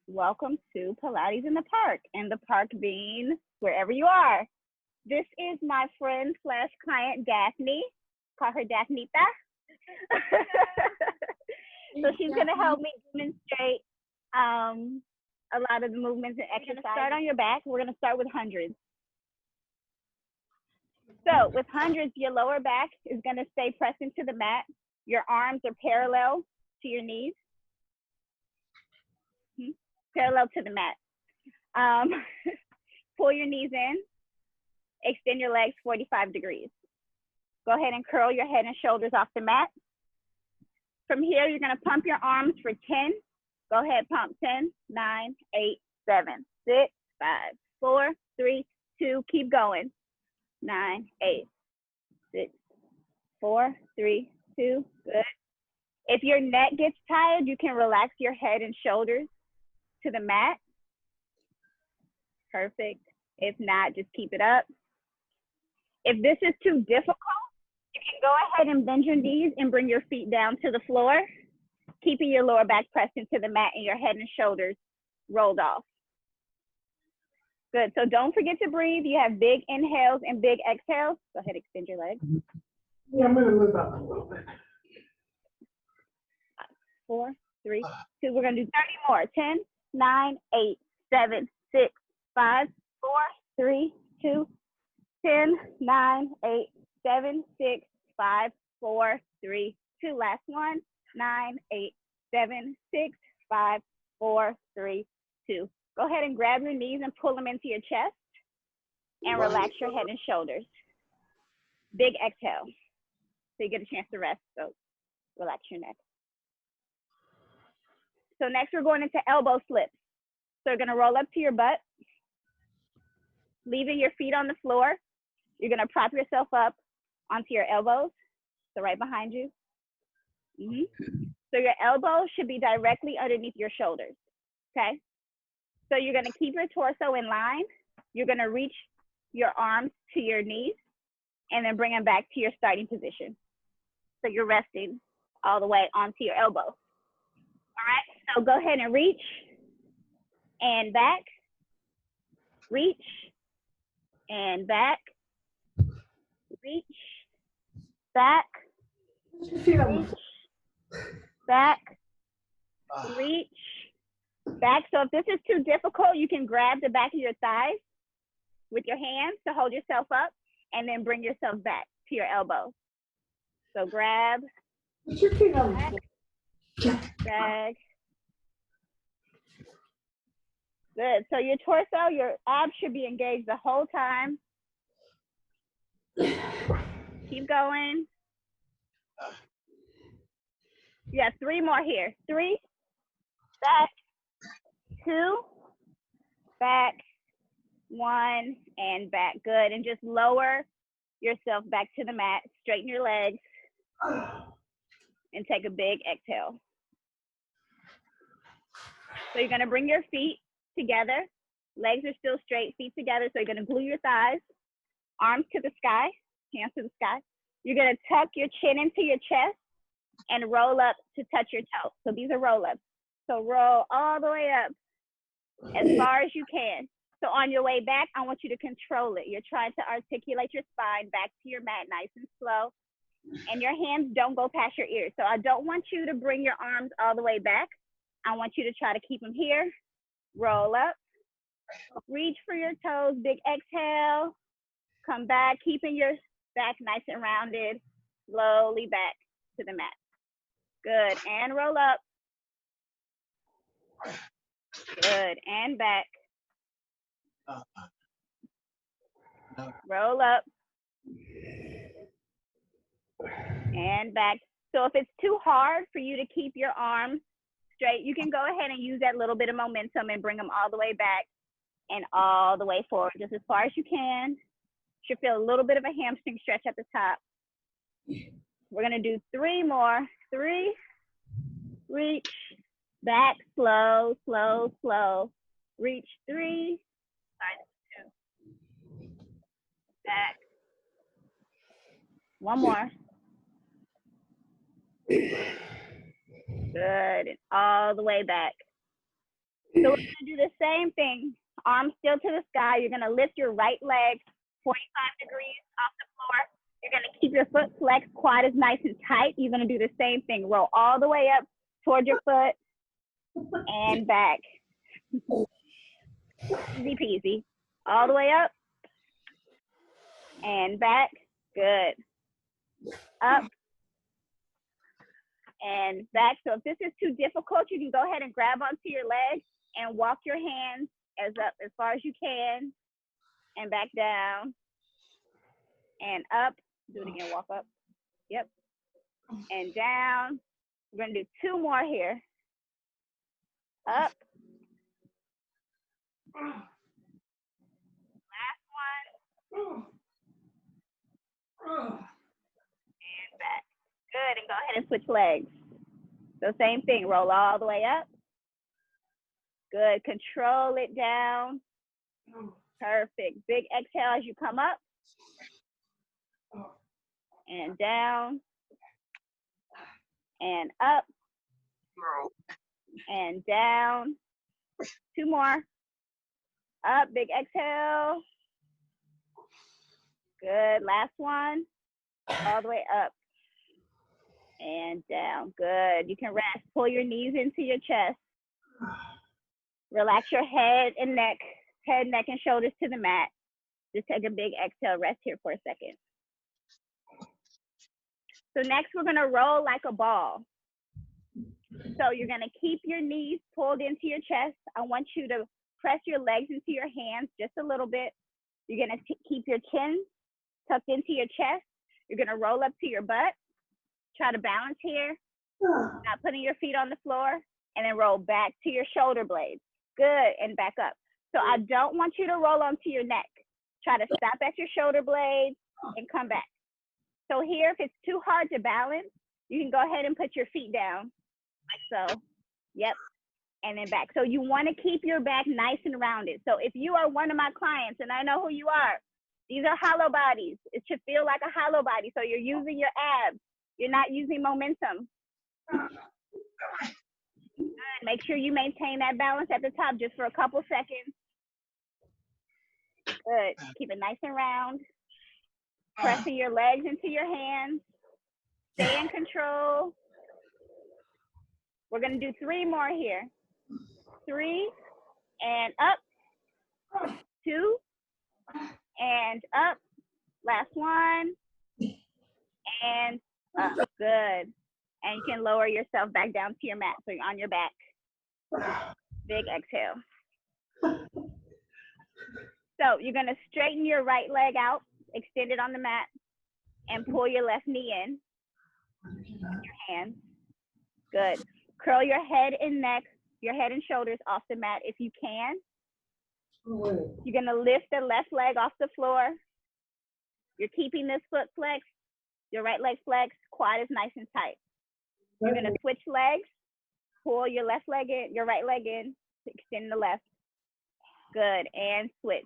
Welcome to Pilates in the Park, and the park being wherever you are. This is my friend slash client, Daphne. Call her Daphnita. So she's going to help me demonstrate a lot of the movements and exercises. We're going to start on your back. We're going to start with hundreds. So with hundreds, your lower back is going to stay pressed into the mat. Your arms are parallel to your knees. Parallel to the mat. Pull your knees in. Extend your legs 45 degrees. Go ahead and curl your head and shoulders off the mat. From here, you're going to pump your arms for 10. Go ahead, pump 10, 9, 8, 7, 6, 5, 4, 3, 2. Keep going. 9, 8, 6, 4, 3, 2. Good. If your neck gets tired, you can relax your head and shoulders to the mat. Perfect. If not, just keep it up. If this is too difficult, you can go ahead and bend your knees and bring your feet down to the floor, keeping your lower back pressed into the mat and your head and shoulders rolled off. Good. So don't forget to breathe. You have big inhales and big exhales. Go ahead, extend your legs. Yeah, I'm going to move up a little bit. 4, 3, 2. We're going to do 30 more. 10, 9, 8, 7, 6, 5, 4, 3, 2, 10, 9, 8, 7, 6, 5, 4, 3, 2. Last one. 9, 8, 7, 6, 5, 4, 3, 2. Go ahead and grab your knees and pull them into your chest and relax your head and shoulders. Big exhale. So you get a chance to rest. So relax your neck. So next we're going into elbow slips. So you're going to roll up to your butt, leaving your feet on the floor. You're going to prop yourself up onto your elbows, so right behind you. So your elbows should be directly underneath your shoulders, okay? So you're going to keep your torso in line. You're going to reach your arms to your knees and then bring them back to your starting position. So you're resting all the way onto your elbow. All right, so go ahead and reach and back, reach and back, reach, back, reach, back, reach, back. So if this is too difficult, you can grab the back of your thighs with your hands to hold yourself up and then bring yourself back to your elbow. So grab, back, drag. Good. So your torso, your abs should be engaged the whole time. Keep going. Yeah, 3 more here. 3, back, 2, back, 1, and back. Good. And just lower yourself back to the mat. Straighten your legs and take a big exhale. So you're going to bring your feet together. Legs are still straight, feet together. So you're going to glue your thighs, arms to the sky, hands to the sky. You're going to tuck your chin into your chest and roll up to touch your toes. So these are roll-ups. So roll all the way up as far as you can. So on your way back, I want you to control it. You're trying to articulate your spine back to your mat nice and slow. And your hands don't go past your ears. So I don't want you to bring your arms all the way back. I want you to try to keep them here. Roll up. Reach for your toes. Big exhale. Come back, keeping your back nice and rounded. Slowly back to the mat. Good. And roll up. Good. And back. Roll up. And back. So if it's too hard for you to keep your arms straight, you can go ahead and use that little bit of momentum and bring them all the way back and all the way forward, just as far as you can. Should feel a little bit of a hamstring stretch at the top. We're going to do 3 more. 3, reach, back, slow, slow, slow. Reach, 3, 2, back. 1 more. Good, and all the way back. So we're gonna do the same thing. Arms still to the sky. You're gonna lift your right leg 45 degrees off the floor. You're gonna keep your foot flexed, quad is nice and tight. You're gonna do the same thing. Roll all the way up toward your foot and back. Easy peasy. All the way up and back. Good. Up and back. So if this is too difficult, you can go ahead and grab onto your leg and walk your hands as far as you can and back down and up. Do it again, walk up. Yep. And down. We're gonna do 2 more here. Up. Last one. And back. Good, and go ahead and switch legs. So same thing, roll all the way up. Good, control it down. Perfect. Big exhale as you come up. And down. And up. And down. 2 more. Up, big exhale. Good, last one. All the way up. And down, good. You can rest, pull your knees into your chest. Relax your head, neck, and shoulders to the mat. Just take a big exhale, rest here for a second. So next we're gonna roll like a ball. So you're gonna keep your knees pulled into your chest. I want you to press your legs into your hands just a little bit. You're gonna keep your chin tucked into your chest. You're gonna roll up to your butt. Try to balance here, not putting your feet on the floor, and then roll back to your shoulder blades. Good, and back up. So I don't want you to roll onto your neck. Try to stop at your shoulder blades and come back. So here, if it's too hard to balance, you can go ahead and put your feet down, like so. Yep, and then back. So you want to keep your back nice and rounded. So if you are one of my clients, and I know who you are, these are hollow bodies. It should feel like a hollow body. So you're using your abs. You're not using momentum. Good. Make sure you maintain that balance at the top just for a couple seconds. Good. Keep it nice and round. Pressing your legs into your hands. Stay in control. We're going to do 3 more here. 3 and up. 2 and up. Last one. And up. Good. And you can lower yourself back down to your mat. So you're on your back. Big exhale. So you're going to straighten your right leg out, extend it on the mat, and pull your left knee in. Your hands. Good. Curl your head and neck, your head and shoulders off the mat if you can. You're going to lift the left leg off the floor. You're keeping this foot flexed. Your right leg flexed, quad is nice and tight. You're gonna switch legs, pull your left leg in, your right leg in, extend the left. Good, and switch.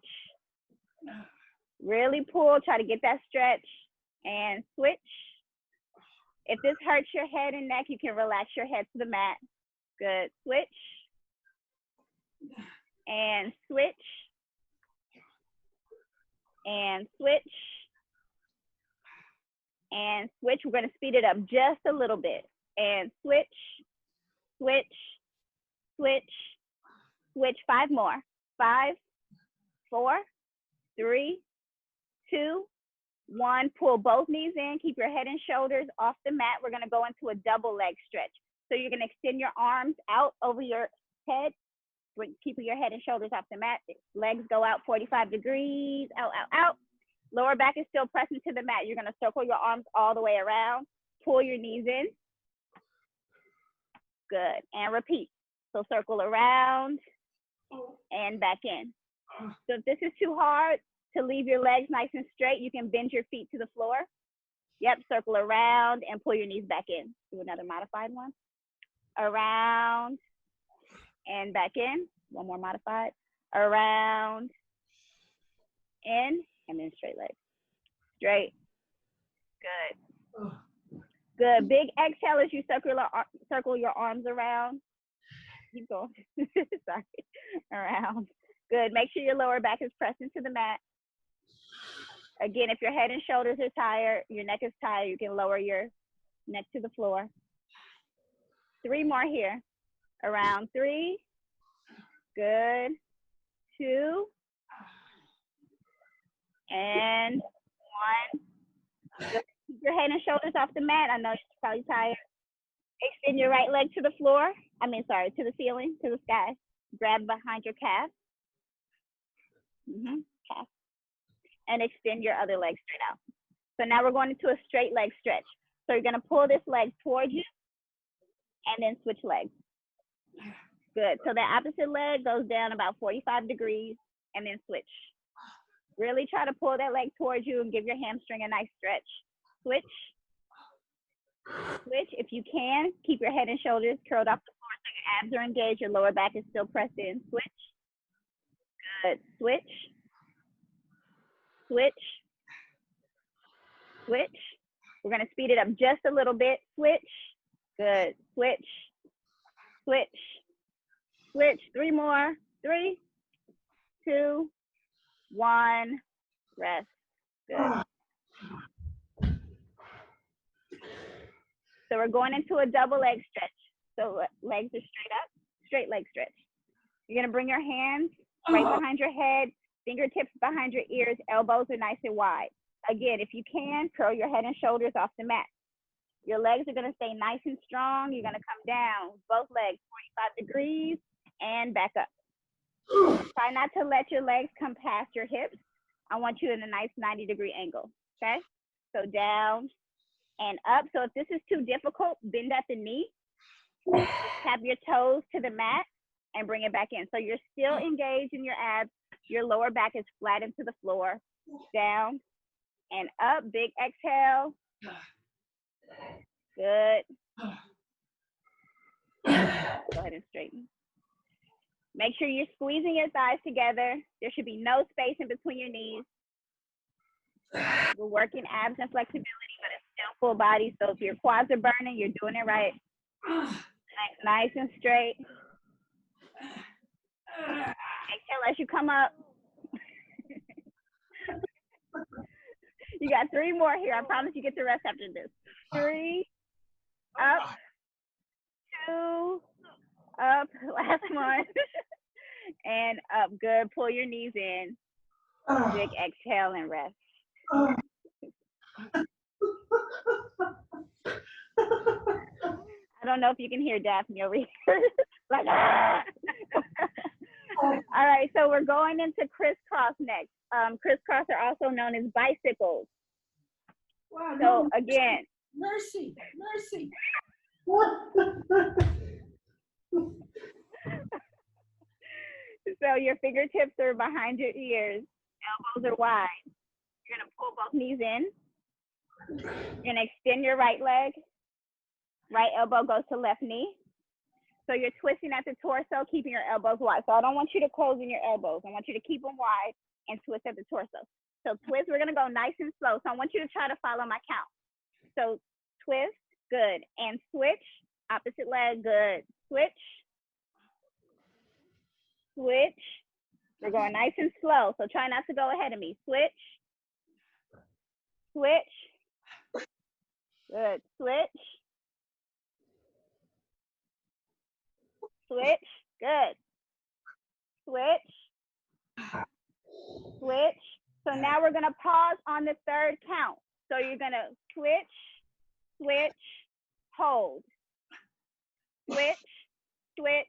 Really pull, try to get that stretch, and switch. If this hurts your head and neck, you can relax your head to the mat. Good, switch. And switch. And switch. And switch. We're going to speed it up just a little bit. And switch, switch, switch, switch. 5 more. 5, 4, 3, 2, 1. Pull both knees in. Keep your head and shoulders off the mat. We're going to go into a double leg stretch. So you're going to extend your arms out over your head, keeping your head and shoulders off the mat. Legs go out 45 degrees. Out, out, out. Lower back is still pressing to the mat. You're going to circle your arms all the way around. Pull your knees in. Good. And repeat. So circle around and back in. So if this is too hard to leave your legs nice and straight, you can bend your feet to the floor. Yep. Circle around and pull your knees back in. Do another modified one. Around and back in. One more modified. Around, in, and then straight legs. Straight. Good. Good. Big exhale as you circle your arms around. Keep going. Sorry. Around. Good. Make sure your lower back is pressed into the mat. Again, if your head and shoulders are tired, your neck is tired, you can lower your neck to the floor. 3 more here. Around 3. Good. 2. And 1. Just keep your head and shoulders off the mat. I know you're probably tired. Extend your right leg to the floor. To the ceiling, to the sky. Grab behind your calf. Calf. And extend your other leg straight out. So now we're going into a straight leg stretch. So you're going to pull this leg towards you and then switch legs. Good. So the opposite leg goes down about 45 degrees and then switch. Really try to pull that leg towards you and give your hamstring a nice stretch. Switch. Switch. If you can, keep your head and shoulders curled off the floor so your abs are engaged, your lower back is still pressed in. Switch. Good. Switch. Switch. Switch. We're going to speed it up just a little bit. Switch. Good. Switch. Switch. Switch. 3 more. 3, 2, 1. Rest. Good. So we're going into a double leg stretch. So legs are straight up, straight leg stretch. You're going to bring your hands right behind your head, fingertips behind your ears, elbows are nice and wide. Again, if you can, curl your head and shoulders off the mat. Your legs are going to stay nice and strong. You're going to come down, both legs, 45 degrees, and back up. Try not to let your legs come past your hips. I want you in a nice 90-degree angle, okay? So down and up. So if this is too difficult, bend at the knee. Tap your toes to the mat and bring it back in. So you're still engaged in your abs. Your lower back is flat into the floor. Down and up. Big exhale. Good. Go ahead and straighten. Make sure you're squeezing your thighs together. There should be no space in between your knees. We're working abs and flexibility, but it's still full body. So if your quads are burning, you're doing it right. Nice and straight. Exhale as you come up. You got 3 more here. I promise you get the rest after this. 3, up, 2, up, last one, and up. Good. Pull your knees in. Big exhale and rest. I don't know if you can hear Daphne over here. Like, ah. All right, so we're going into crisscross next. Crisscross are also known as bicycles. Wow, So again. Mercy, mercy. So your fingertips are behind your ears, elbows are wide. You're gonna pull both knees in. You're gonna extend your right leg. Right elbow goes to left knee. So you're twisting at the torso, keeping your elbows wide. So I don't want you to close in your elbows. I want you to keep them wide and twist at the torso. So twist, we're gonna go nice and slow. So I want you to try to follow my count. So twist, good. And switch, opposite leg, good. Switch. Switch. We're going nice and slow. So try not to go ahead of me. Switch. Switch. Good. Switch. Switch. Good. Switch. Switch. So now we're going to pause on the 3rd count. So you're going to switch, switch, hold. Switch, switch,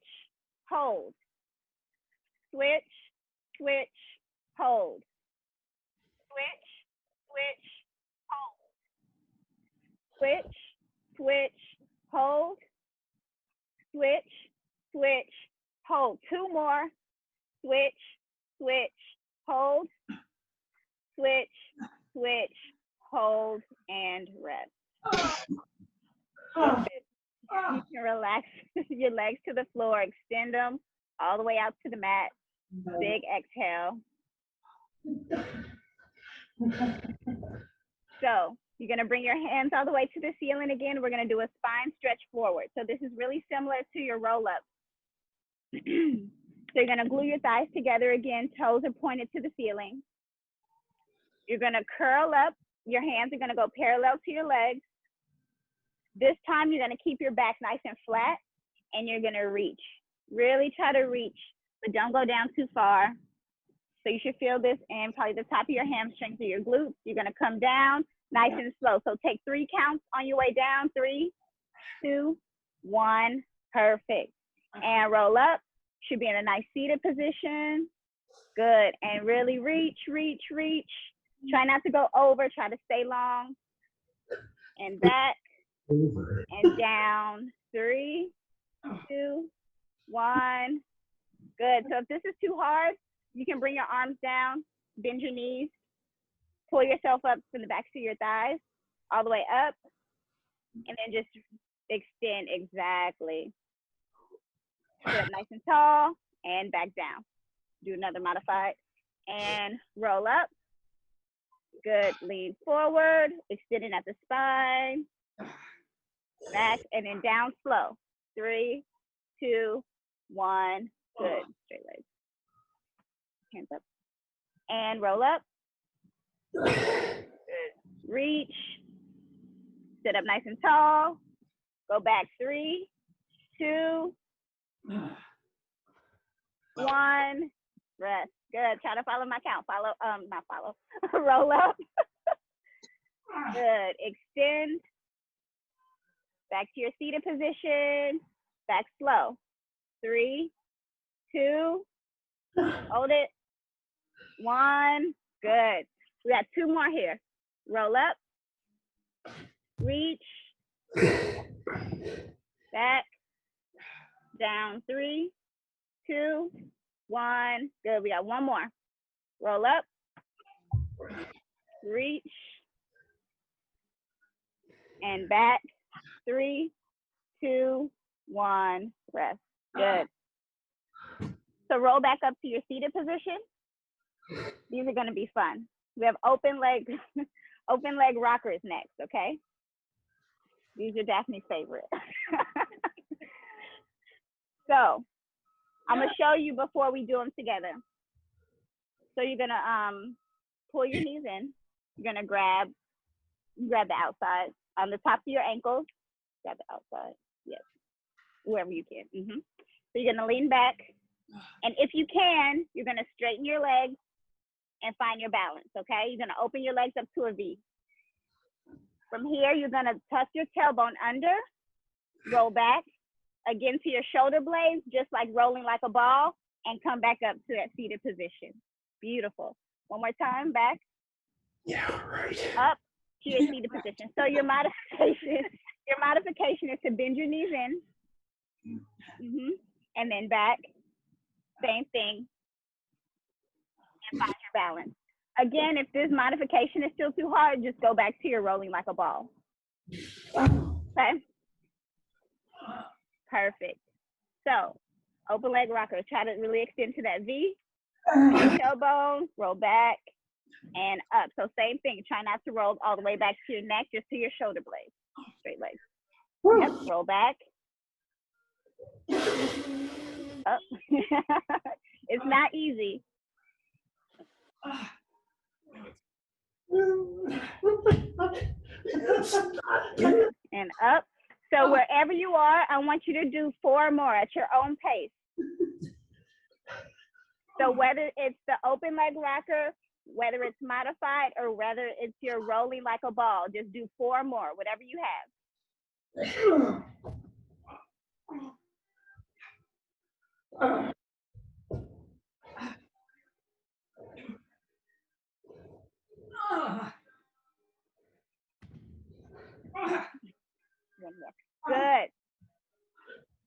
hold. Switch, switch, hold. Switch, switch, hold. Switch, switch, hold. Switch, switch, hold. 2 more. Switch, switch, hold. Switch, switch, hold, and rest. You can relax your legs to the floor, extend them all the way out to the mat. Big exhale. So you're gonna bring your hands all the way to the ceiling again. We're gonna do a spine stretch forward. So this is really similar to your roll-up. So you're gonna glue your thighs together again, toes are pointed to the ceiling. You're gonna curl up, your hands are gonna go parallel to your legs. This time you're gonna keep your back nice and flat and you're gonna reach. Really try to reach, but don't go down too far. So you should feel this in probably the top of your hamstrings or your glutes. You're gonna come down nice and slow. So take 3 counts on your way down. 3, 2, 1, perfect. And roll up, should be in a nice seated position. Good, and really reach, reach, reach. Try not to go over, try to stay long. And back, and down. 3, 2, 1. Good, so if this is too hard, you can bring your arms down, bend your knees, pull yourself up from the backs of your thighs, all the way up, and then just extend, exactly. Sit up nice and tall, and back down. Do another modified, and roll up. Good, lean forward, extending at the spine, back, and then down slow. 3, 2, 1, good, straight legs. Hands up, and roll up. Good. Reach, sit up nice and tall, go back. 3, 2, 1, rest. Good, try to follow my count. Not follow, roll up. Good, extend, back to your seated position, back slow. 3, 2, hold it, 1, good. We got 2 more here. Roll up, reach, back, down. 3, 2, 1, good. We got 1 more. Roll up, reach, and back. 3, 2, 1, rest. Good. So roll back up to your seated position. These are gonna be fun. We have open leg rockers next, okay? These are Daphne's favorite. So I'm gonna show you before we do them together. So you're gonna pull your knees in. You're gonna grab the outside on the top of your ankles. Grab the outside, yes, wherever you can. So you're gonna lean back, and if you can, you're gonna straighten your legs and find your balance, okay? You're gonna open your legs up to a V. From here, you're gonna tuck your tailbone under, roll back, again to your shoulder blades, just like rolling like a ball, and come back up to that seated position. Beautiful. One more time, back. Yeah, right. Up to your seated position. So your modification is to bend your knees in, and then back, same thing, and find your balance. Again, if this modification is still too hard, just go back to your rolling like a ball. Okay? Perfect. So, open leg rocker. Try to really extend to that V. Tailbone, roll back, and up. So same thing. Try not to roll all the way back to your neck, just to your shoulder blades. Straight legs. Yep, roll back. Up. It's not easy. And up. So wherever you are, I want you to do 4 more at your own pace. So whether it's the open leg rocker, whether it's modified, or whether it's your rolling like a ball, just do 4 more, whatever you have. Good.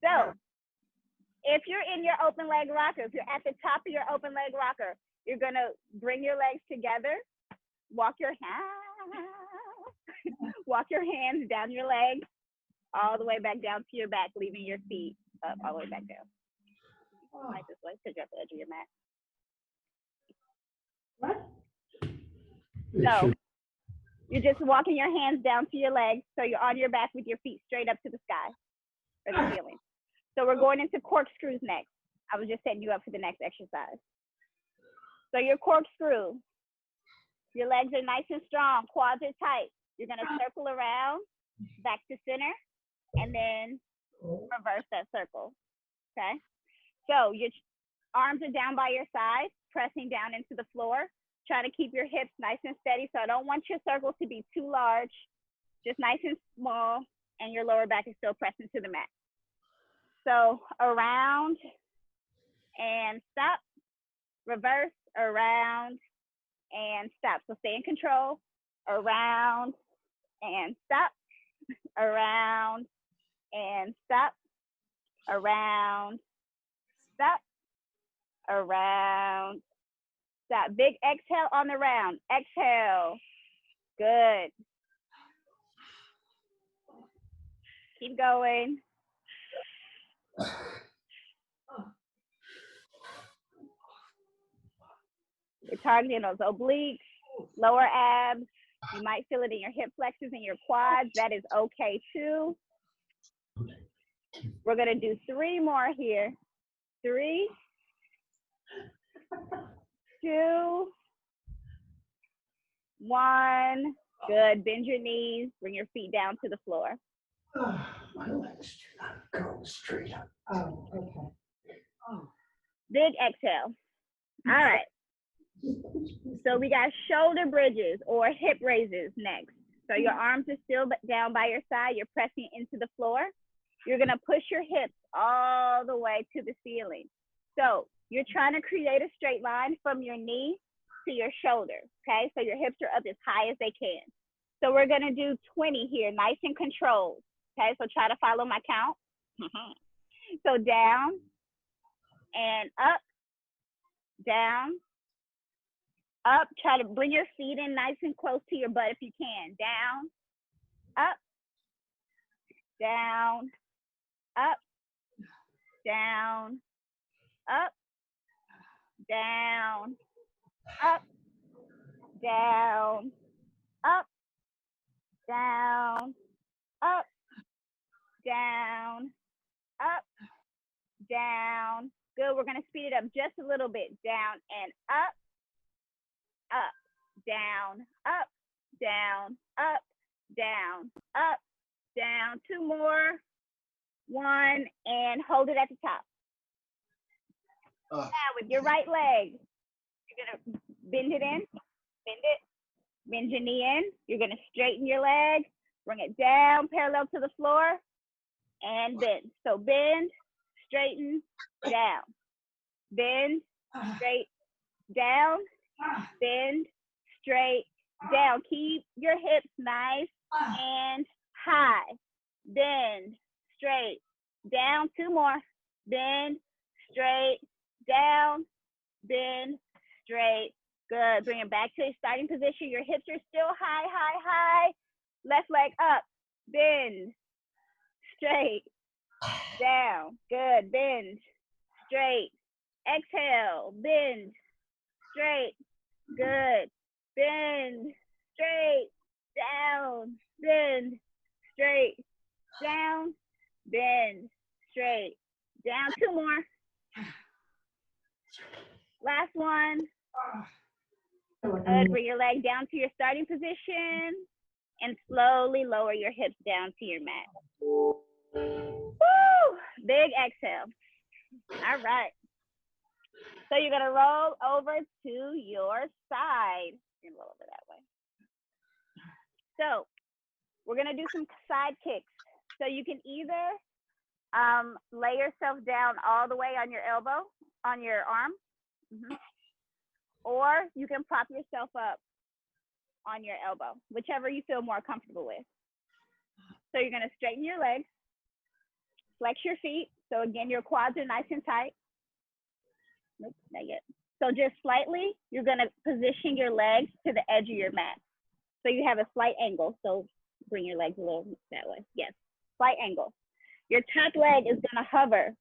So if you're in your open leg rocker, if you're at the top of your open leg rocker, you're gonna bring your legs together, walk your hands down your legs, all the way back down to your back, leaving your feet up all the way back down. Like this way, because you're at the edge of your mat. What? So you're just walking your hands down to your legs, so you're on your back with your feet straight up to the sky or the ceiling. So we're going into corkscrews next. I was just setting you up for the next exercise. So your corkscrew, your legs are nice and strong, quads are tight. You're gonna circle around, back to center, and then reverse that circle, okay? So your arms are down by your side, pressing down into the floor. Try to keep your hips nice and steady. So I don't want your circles to be too large, just nice and small, and your lower back is still pressing to the mat. So around and stop, reverse, around and stop. So stay in control, around and stop, around and stop, around, stop, around, stop. Big exhale on the round. Exhale. Good. Keep going. You're targeting those obliques, lower abs. You might feel it in your hip flexors and your quads. That is okay too. We're gonna do 3 more here. 3, 2, 1. Good. Bend your knees. Bring your feet down to the floor. My legs do not go straight up. Oh, okay. Oh. Big exhale. All right. So we got shoulder bridges or hip raises next. So your arms are still down by your side. You're pressing into the floor. You're gonna push your hips all the way to the ceiling. So you're trying to create a straight line from your knee to your shoulder, okay? So your hips are up as high as they can. So we're gonna do 20 here, nice and controlled, okay? So try to follow my count. So down and up, down, up. Try to bring your feet in nice and close to your butt if you can. Down, up, down, up, down, up, down, up, down, up, down, up, down, up, down. Good. We're going to speed it up just a little bit. Down and up, up, down, up, down, up, down, up, down. 2 more. 1, and hold it at the top. Now with your right leg, you're gonna bend it in, bend it, bend your knee in. You're gonna straighten your leg, bring it down parallel to the floor, and bend. So bend, straighten, down. Bend, straight, down, bend, straight, down. Keep your hips nice and high. Bend, straight, down. 2 more. Bend, straight, down, bend, straight. Good. Bring it back to a starting position. Your hips are still high, high, high. Left leg up. Bend, straight, down. Good. Bend, straight. Exhale. Bend, straight. Good. Bend, straight, down. Bend, straight, down. Bend, straight, down. 2 more. Last one. Good. Bring your leg down to your starting position and slowly lower your hips down to your mat. Woo! Big exhale. All right. So you're going to roll over to your side. And roll over that way. So we're going to do some side kicks. So you can either lay yourself down all the way on your elbow, on your arm, or you can prop yourself up on your elbow, whichever you feel more comfortable with. So you're gonna straighten your legs, flex your feet. So again, your quads are nice and tight. Nope, not yet. So just slightly, you're gonna position your legs to the edge of your mat. So you have a slight angle. So bring your legs a little that way. Yes, slight angle. Your top leg is gonna hover.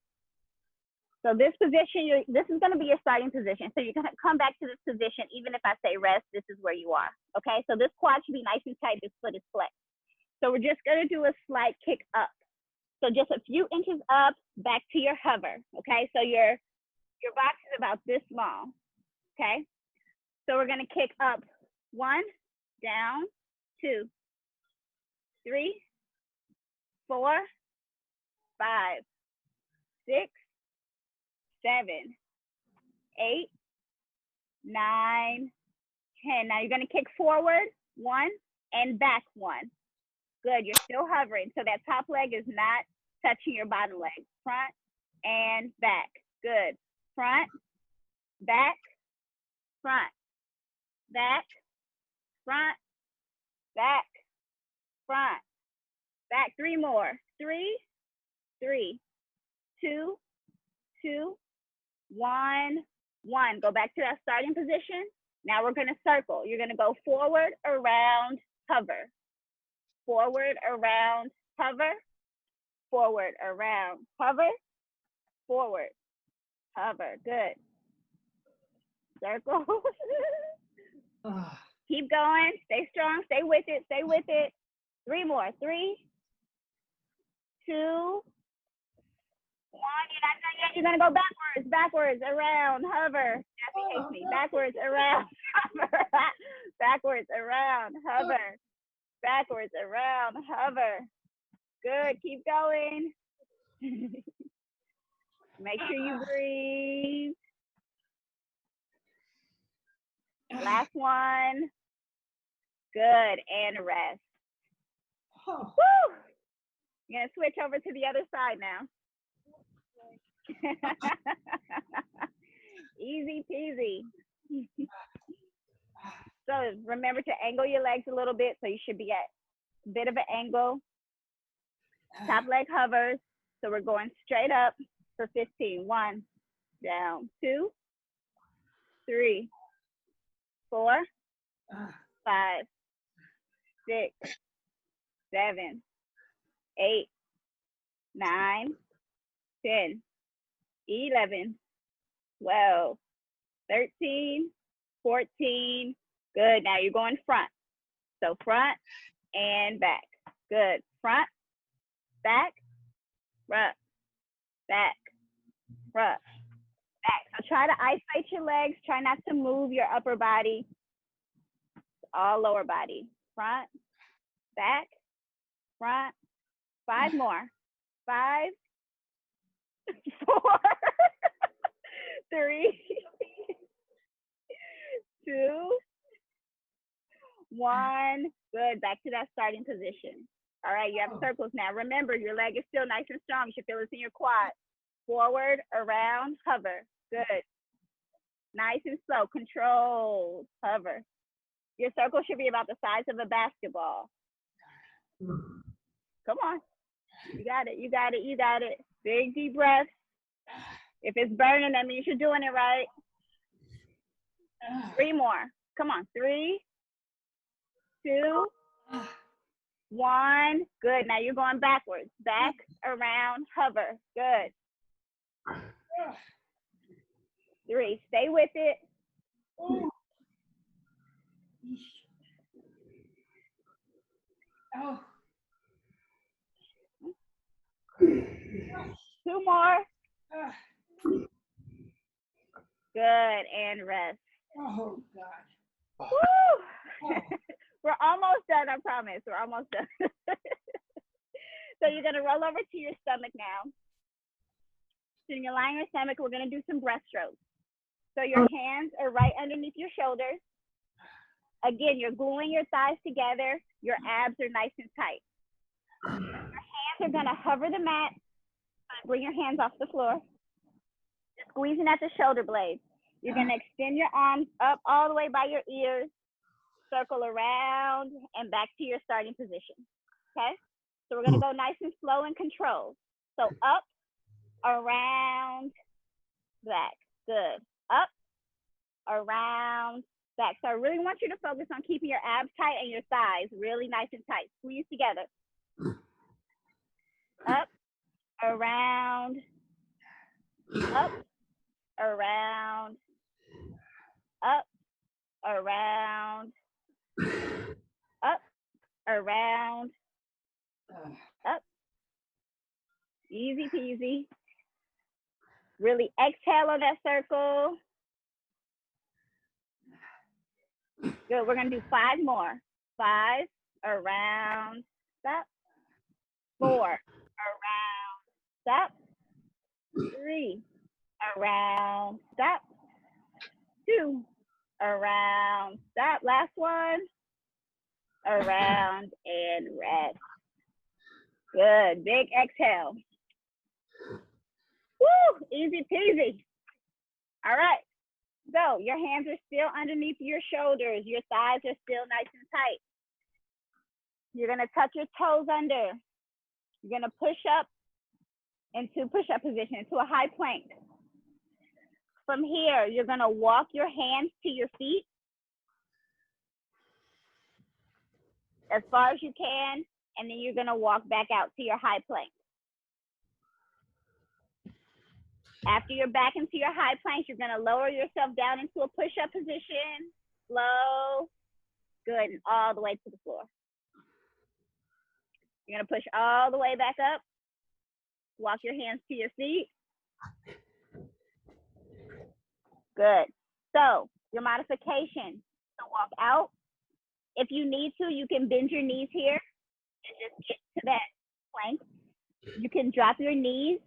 So this position, this is gonna be your starting position. So you're gonna come back to this position, even if I say rest, this is where you are, okay? So this quad should be nice and tight, this foot is flexed. So we're just gonna do a slight kick up. So just a few inches up, back to your hover, okay? So your Your box is about this long, okay? So we're gonna kick up 1, down, 2, 3, 4, 5, 6, 7, 8, 9, 10. Now you're gonna kick forward 1 and back 1. Good, you're still hovering. So that top leg is not touching your bottom leg. Front and back. Good. Front, back, front, back, front, back, front, back. 3 more. 3, 3, 2, 2, 1, 1. Go back to that starting position. Now we're gonna circle. You're gonna go forward, around, hover. Forward, around, hover. Forward, around, hover. Forward, hover. Good. Circle. Keep going. Stay strong. Stay with it. Stay with it. 3 more. 3, 2, 1. You're not done yet. You're gonna go backwards, backwards, around, hover. Jeffy hates me. Backwards, around, hover. Backwards, around, hover. Backwards, around, hover. Good. Keep going. Make sure you breathe. Last one. Good. And rest. Woo! You're gonna switch over to the other side now. Easy peasy. So remember to angle your legs a little bit, so you should be at a bit of an angle. Top leg hovers, so we're going straight up for 15. 1, down, 2, 3, 4, 5, 6, 7, 8, 9, 10, 11, 12, 13, 14. Good. Now you're going front. So front and back. Good. Front, back, front, back, front, back. So try to isolate your legs. Try not to move your upper body. All lower body. Front, back, front. 5 more. 5, 4, 3, 2, 1. Good. Back to that starting position. All right, you have circles now. Remember, your leg is still nice and strong. You should feel this in your quad. Forward, around, hover. Good. Nice and slow. Control, hover. Your circle should be about the size of a basketball. Come on. You got it. You got it. You got it. Big deep breath. If it's burning, that means you're doing it right. 3 more. Come on. 3, 2, 1. Good. Now you're going backwards. Back, around, hover. Good. 3. Stay with it. 2 more. Good. And rest. Oh, God. Woo! We're almost done, I promise. We're almost done. So you're going to roll over to your stomach now. So you're lying on your stomach, we're going to do some breaststrokes. So your hands are right underneath your shoulders. Again, you're gluing your thighs together. Your abs are nice and tight. Your hands are going to hover the mat. Bring your hands off the floor. Just squeezing at the shoulder blades. You're going to extend your arms up all the way by your ears. Circle around and back to your starting position. Okay? So we're going to go nice and slow and controlled. So up, around, back. Good. Up, around, back. So I really want you to focus on keeping your abs tight and your thighs really nice and tight. Squeeze together. Up, around, up, around, up, around, up, around, up. Easy peasy. Really exhale on that circle. Good. We're going to do 5 more. 5, around, stop. 4, around, stop. 3, around, stop. 2, around, stop. Last one. Around and rest. Good. Big exhale. Woo! Easy peasy. All right. So your hands are still underneath your shoulders. Your thighs are still nice and tight. You're going to tuck your toes under. You're going to push up into push-up position, into a high plank. From here, you're going to walk your hands to your feet as far as you can, and then you're going to walk back out to your high plank. After you're back into your high plank, you're going to lower yourself down into a push-up position. Slow. Good. And all the way to the floor. You're going to push all the way back up. Walk your hands to your feet. Good. So your modification, to walk out. If you need to, you can bend your knees here and just get to that plank. You can drop your knees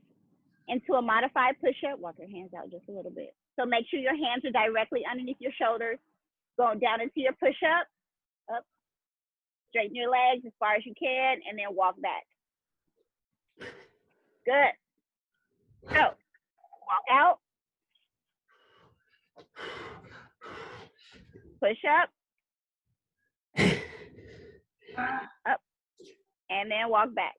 into a modified push-up. Walk your hands out just a little bit. So make sure your hands are directly underneath your shoulders. Going down into your push-up. Up. Straighten your legs as far as you can, and then walk back. Good. So walk out. Push up. Up. And then walk back.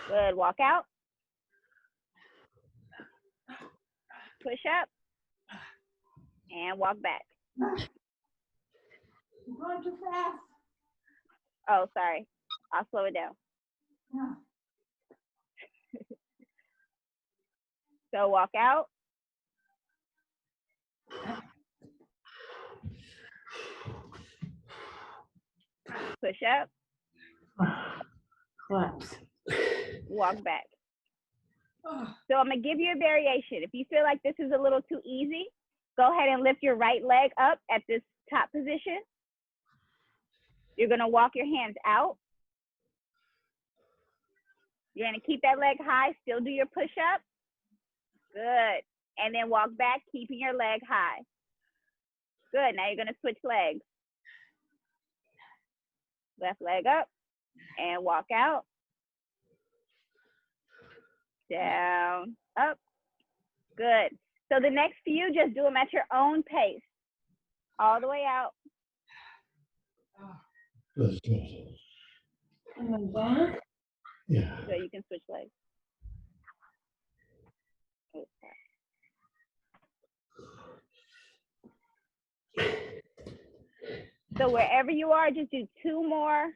Good. Walk out. Push up. And walk back. You're going too fast. Oh, sorry. I'll slow it down. Yeah. So walk out. Push up. Collapse. Walk back. Oh, So I'm going to give you a variation. If you feel like this is a little too easy, go ahead and lift your right leg up at this top position. You're going to walk your hands out. You're going to keep that leg high, still do your push-up. Good. And then walk back, keeping your leg high. Good. Now you're going to switch legs. Left leg up and walk out. Down, up. Good. So the next few, just do them at your own pace. All the way out. Good. and then down. Yeah. So you can switch legs. So wherever you are, just do 2 more.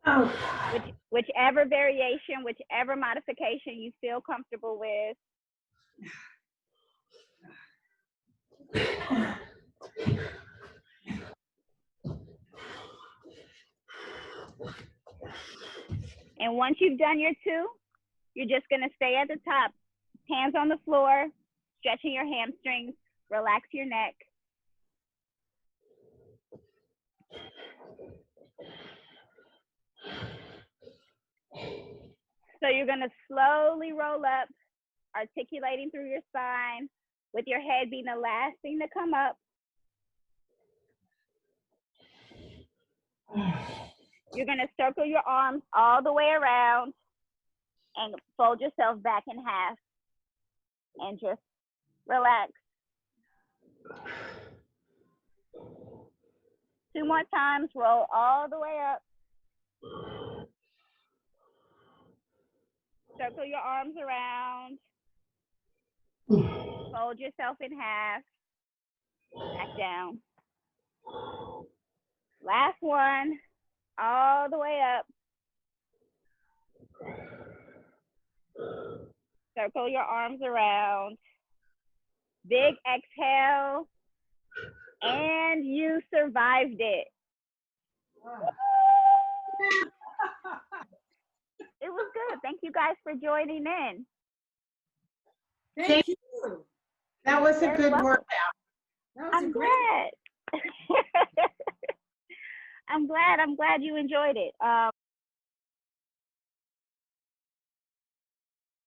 Oh. Whichever variation, whichever modification you feel comfortable with. And once you've done your 2, you're just going to stay at the top. Hands on the floor, stretching your hamstrings, relax your neck. So you're going to slowly roll up, articulating through your spine, with your head being the last thing to come up. You're going to circle your arms all the way around and fold yourself back in half and just relax. 2 more times, roll all the way up. Circle your arms around. Fold yourself in half. Back down. Last one, all the way up. Circle your arms around. Big exhale. And you survived it. Wow. It was good. Thank Thank you guys for joining in. Thank you. That was a Very good welcome. workout. That was a I'm great. glad. I'm glad you enjoyed it.